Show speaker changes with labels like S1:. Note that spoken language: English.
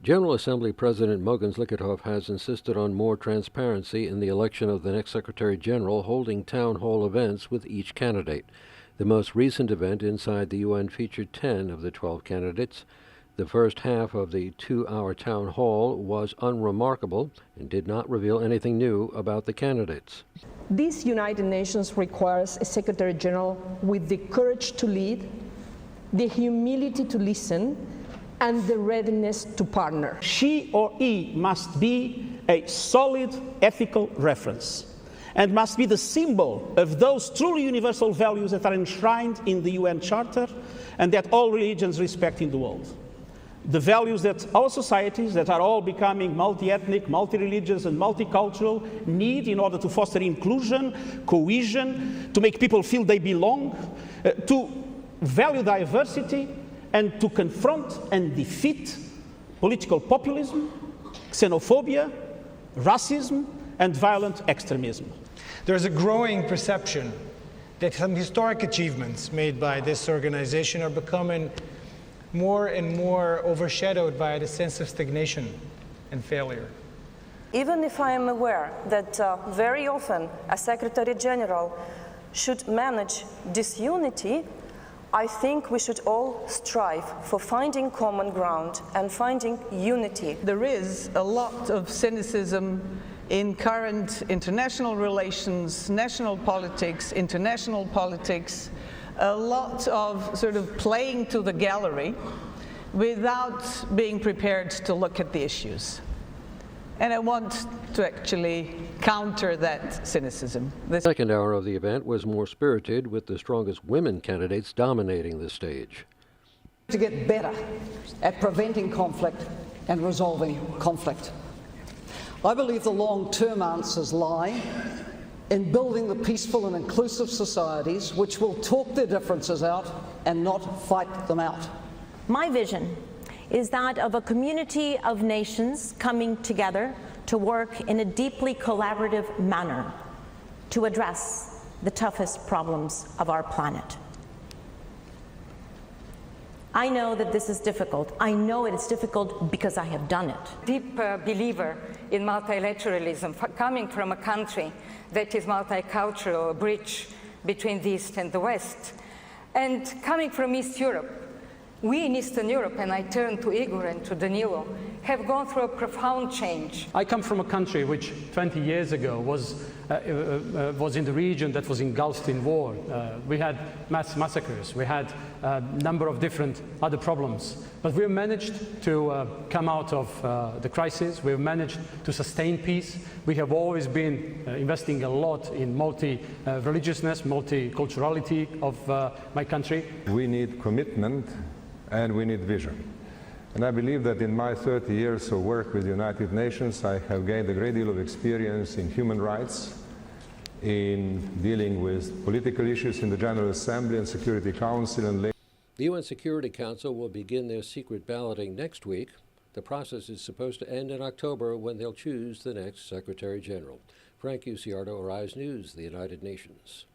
S1: General Assembly President Mogens Likatov has insisted on more transparency in the election of the next Secretary General, holding town hall events with each candidate. The most recent event inside the UN featured 10 of the 12 candidates. The first half of the 2-hour town hall was unremarkable and did not reveal anything new about the candidates.
S2: This United Nations requires a Secretary General with the courage to lead, the humility to listen, and the readiness to partner.
S3: She or he must be a solid ethical reference and must be the symbol of those truly universal values that are enshrined in the UN Charter and that all religions respect in the world. The values that our societies, that are all becoming multi-ethnic, multi-religious and multicultural, need in order to foster inclusion, cohesion, to make people feel they belong, to value diversity, and to confront and defeat political populism, xenophobia, racism, and violent extremism.
S4: There's a growing perception that some historic achievements made by this organization are becoming more and more overshadowed by the sense of stagnation and failure.
S5: Even if I am aware that very often a Secretary General should manage disunity, I think we should all strive for finding common ground and finding unity.
S6: There is a lot of cynicism in current international relations, national politics, international politics, a lot of sort of playing to the gallery without being prepared to look at the issues. And I want to actually counter that cynicism.
S1: The second hour of the event was more spirited, with the strongest women candidates dominating the stage.
S7: To get better at preventing conflict and resolving conflict. I believe the long-term answers lie in building the peaceful and inclusive societies which will talk their differences out and not fight them out.
S8: My vision is that of a community of nations coming together to work in a deeply collaborative manner to address the toughest problems of our planet. I know that this is difficult. I know it is difficult because I have done it.
S9: Deep believer in multilateralism, coming from a country that is multicultural, a bridge between the East and the West, and coming from East Europe. We in Eastern Europe, and I turn to Igor and to Danilo, have gone through a profound change.
S10: I come from a country which 20 years ago was in the region that was engulfed in war. We had mass massacres, we had a number of different other problems. But we managed to come out of the crisis, we've managed to sustain peace. We have always been investing a lot in multi-religiousness, multiculturality of my country.
S11: We need commitment and we need vision. And I believe that in my 30 years of work with the United Nations, I have gained a great deal of experience in human rights, in dealing with political issues in the General Assembly and Security Council. And
S1: the UN Security Council will begin their secret balloting next week. The process is supposed to end in October, when they'll choose the next Secretary General. Frank Uciardo, AriseNews, the United Nations.